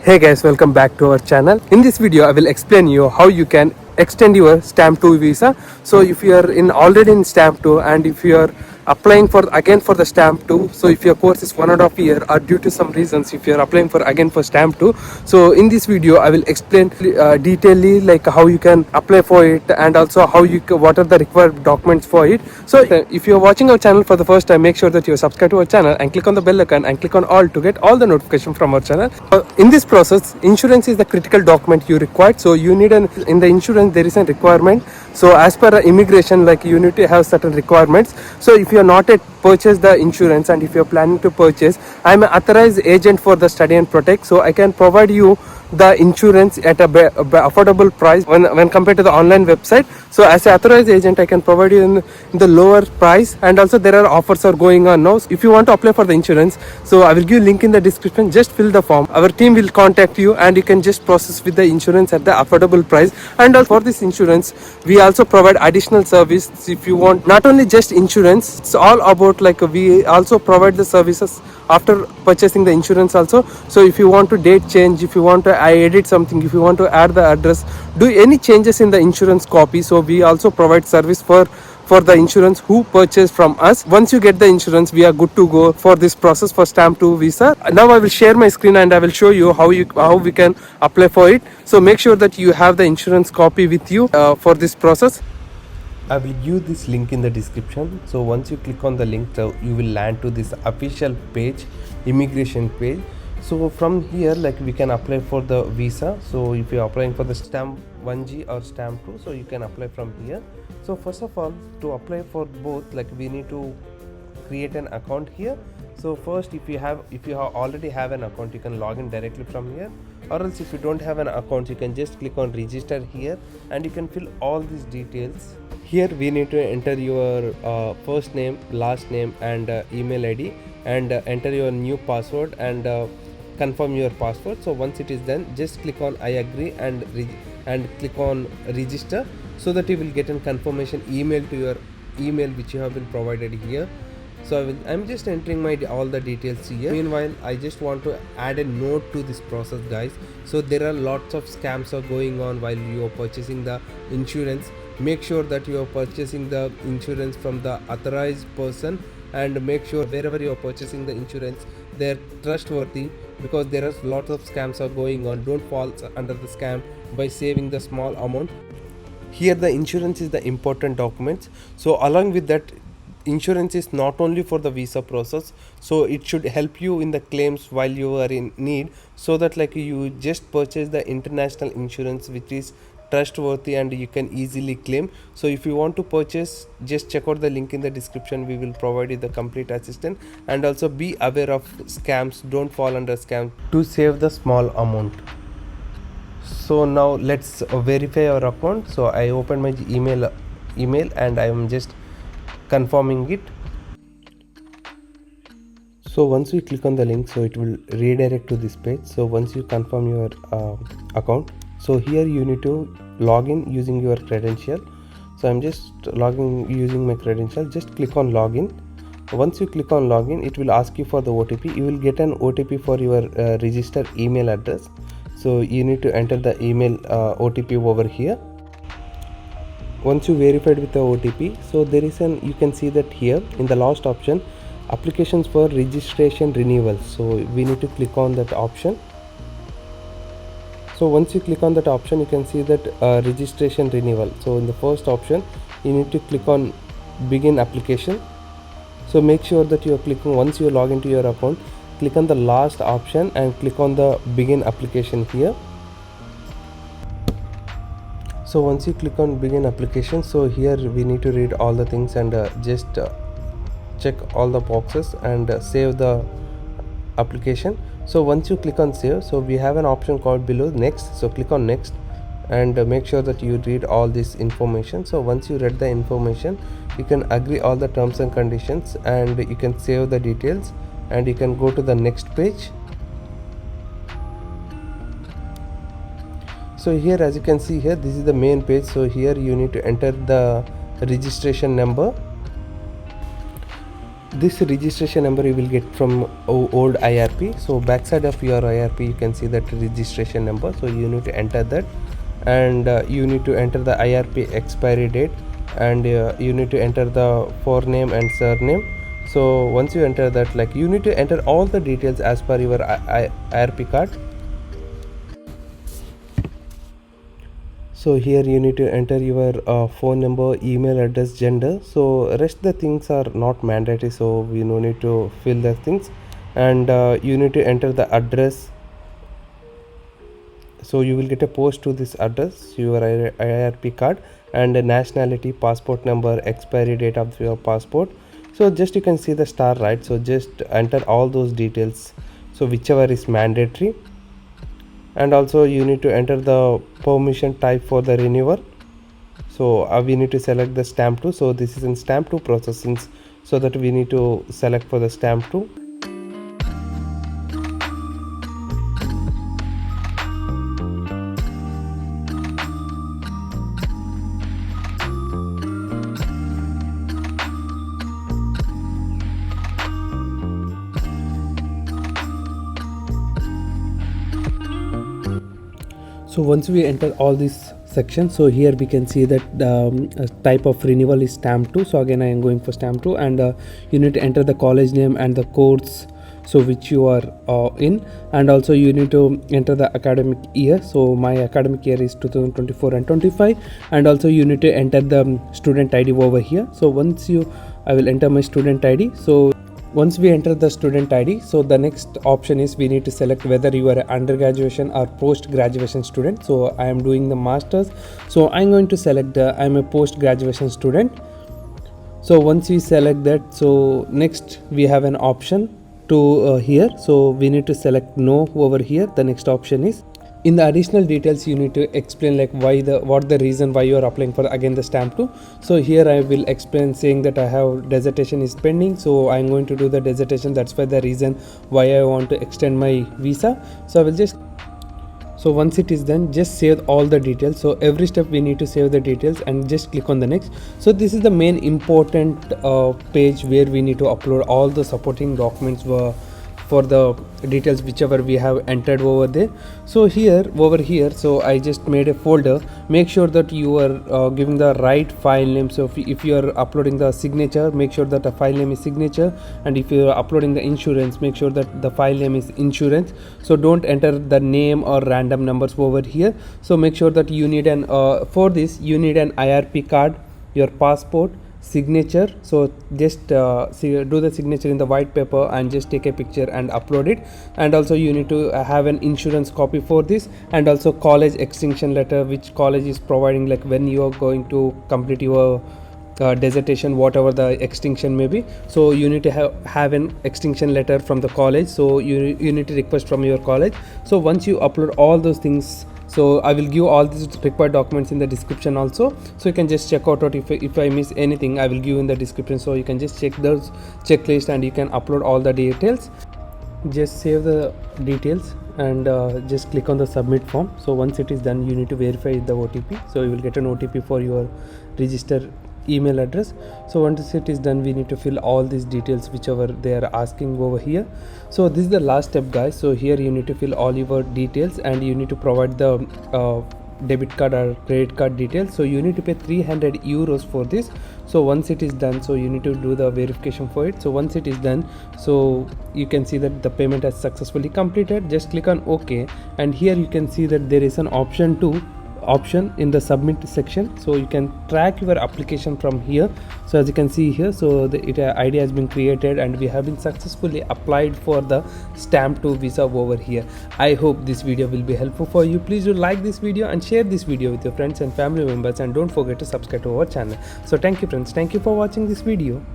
Hey guys, welcome back to our channel. In this video, I will explain you how you can extend your stamp 2 visa. So if you are already in stamp 2 and if you are applying for again for the stamp 2, so if your course is 1.5 year or due to some reasons if you are applying for again for stamp 2, so in this video I will explain detailedly like how you can apply for it and also how what are the required documents for it. So if you are watching our channel for the first time, make sure that you subscribe to our channel and click on the bell icon and click on all to get all the notification from our channel. In this process, insurance is the critical document you require. So you need in the insurance there is a requirement. So as per immigration, like you need to have certain requirements. So if you are not yet purchased the insurance and if you are planning to purchase, I am an authorized agent for the study and protect. So I can provide you the insurance at a affordable price when compared to the online website. So as an authorized agent, I can provide you in the lower price, and also there are offers are going on now. So if you want to apply for the insurance, so I will give link in the description. Just fill the form. Our team will contact you and you can just process with the insurance at the affordable price. And also for this insurance, we also provide additional service. If you want not only just insurance, it's all about like we also provide the services after purchasing the insurance also. So if you want to date change, if you want to edit something, if you want to add the address, do any changes in the insurance copy, so we also provide service for the insurance who purchase from us. Once you get the insurance, we are good to go for this process for stamp 2 visa. Now I will share my screen and I will show you how we can apply for it. So make sure that you have the insurance copy with you for this process. I will give this link in the description. So once you click on the link, so you will land to this official page, immigration page. So from here, like we can apply for the visa. So if you're applying for the stamp 1G or stamp 2, so you can apply from here. So first of all, to apply for both, like we need to create an account here. So first, if you already have an account, you can log in directly from here, or else if you don't have an account, you can just click on register here and you can fill all these details. Here we need to enter your first name, last name and email ID, and enter your new password and confirm your password. So once it is done, just click on I agree and click on register, so that you will get a confirmation email to your email which you have been provided here. So I'm just entering all the details here. Meanwhile, I just want to add a note to this process, guys. So there are lots of scams are going on while you are purchasing the insurance. Make sure that you are purchasing the insurance from the authorized person, and make sure wherever you are purchasing the insurance, they're trustworthy, because there are lots of scams are going on. Don't fall under the scam by saving the small amount. Here the insurance is the important documents. So along with that, insurance is not only for the visa process, so it should help you in the claims while you are in need, so that like you just purchase the international insurance which is trustworthy and you can easily claim. So if you want to purchase, just check out the link in the description. We will provide you the complete assistance, and also be aware of scams. Don't fall under scam to save the small amount. So now let's verify our account. So I open my email and I am just confirming it. So once we click on the link, so it will redirect to this page. So once you confirm your account, so here you need to log in using your credential. So I'm just logging using my credential. Just click on login. Once you click on login, it will ask you for the OTP. You will get an OTP for your registered email address. So you need to enter the email OTP over here. Once you verified with the OTP, so there is you can see that here in the last option, applications for registration renewal. So we need to click on that option. So once you click on that option, you can see that registration renewal. So in the first option, you need to click on begin application. So make sure that you are clicking, once you log into your account, click on the last option and click on the begin application here. So once you click on begin application, so here we need to read all the things and just check all the boxes and save the application. So once you click on save, so we have an option called below next. So click on next and make sure that you read all this information. So once you read the information, you can agree all the terms and conditions, and you can save the details, and you can go to the next page. So here, as you can see here, this is the main page. So here you need to enter the registration number. this registration number you will get from old IRP. So backside of your IRP you can see that registration number, so you need to enter that, and you need to enter the IRP expiry date, and you need to enter the forename and surname. So once you enter that, like, you need to enter all the details as per your IRP card. So here you need to enter your phone number, email address, gender. So rest the things are not mandatory, so we no need to fill the things. And you need to enter the address. So you will get a post to this address, your IRP card, and a nationality, passport number, expiry date of your passport. So just you can see the star, right? So just enter all those details, so whichever is mandatory. And also you need to enter the permission type for the renewal. So we need to select the stamp 2. So this is in stamp 2 processing, so that we need to select for the stamp 2. So once we enter all these sections, so here we can see that type of renewal is stamp 2. So again I am going for stamp 2, and you need to enter the college name and the course so which you are in, and also you need to enter the academic year. So my academic year is 2024 and 25, and also you need to enter the student ID over here. So once I will enter my student ID. So once we enter the student ID, so the next option is we need to select whether you are an undergraduation or post graduation student. So I am doing the masters, so I'm going to select I'm a post graduation student. So once we select that, so next we have an option to here, so we need to select no over here. The next option is, in the additional details you need to explain like what the reason why you are applying for again the stamp 2. So here I will explain saying that I have dissertation is pending, so I'm going to do the dissertation. That's why the reason why I want to extend my visa. So I will just, so once it is done, just save all the details. So every step we need to save the details and just click on the next. So this is the main important page where we need to upload all the supporting documents for the details whichever we have entered over there. So over here, so I just made a folder. Make sure that you are giving the right file name. So if you are uploading the signature, make sure that the file name is signature, and if you are uploading the insurance, make sure that the file name is insurance. So don't enter the name or random numbers over here. So make sure that you need for this you need an IRP card, your passport, signature. So just do the signature in the white paper and just take a picture and upload it. And also you need to have an insurance copy for this, and also college extinction letter, which college is providing, like when you are going to complete your dissertation, whatever the extinction may be. So you need to have an extinction letter from the college. So you need to request from your college. So once you upload all those things, so I will give all these required documents in the description also, so you can just check out if I miss anything, I will give in the description. So you can just check those checklist and you can upload all the details. Just save the details and just click on the submit form. So once it is done, you need to verify the OTP. So you will get an OTP for your register email address. So once it is done, we need to fill all these details whichever they are asking over here. So this is the last step, guys. So here you need to fill all your details and you need to provide the debit card or credit card details. So you need to pay 300 euros for this. So once it is done, so you need to do the verification for it. So once it is done, so you can see that the payment has successfully completed. Just click on OK, and here you can see that there is an option in the submit section. So you can track your application from here. So as you can see here, so the ID has been created and we have been successfully applied for the stamp 2 visa over here. I hope this video will be helpful for you. Please do like this video and share this video with your friends and family members, and don't forget to subscribe to our channel. So thank you friends, thank you for watching this video.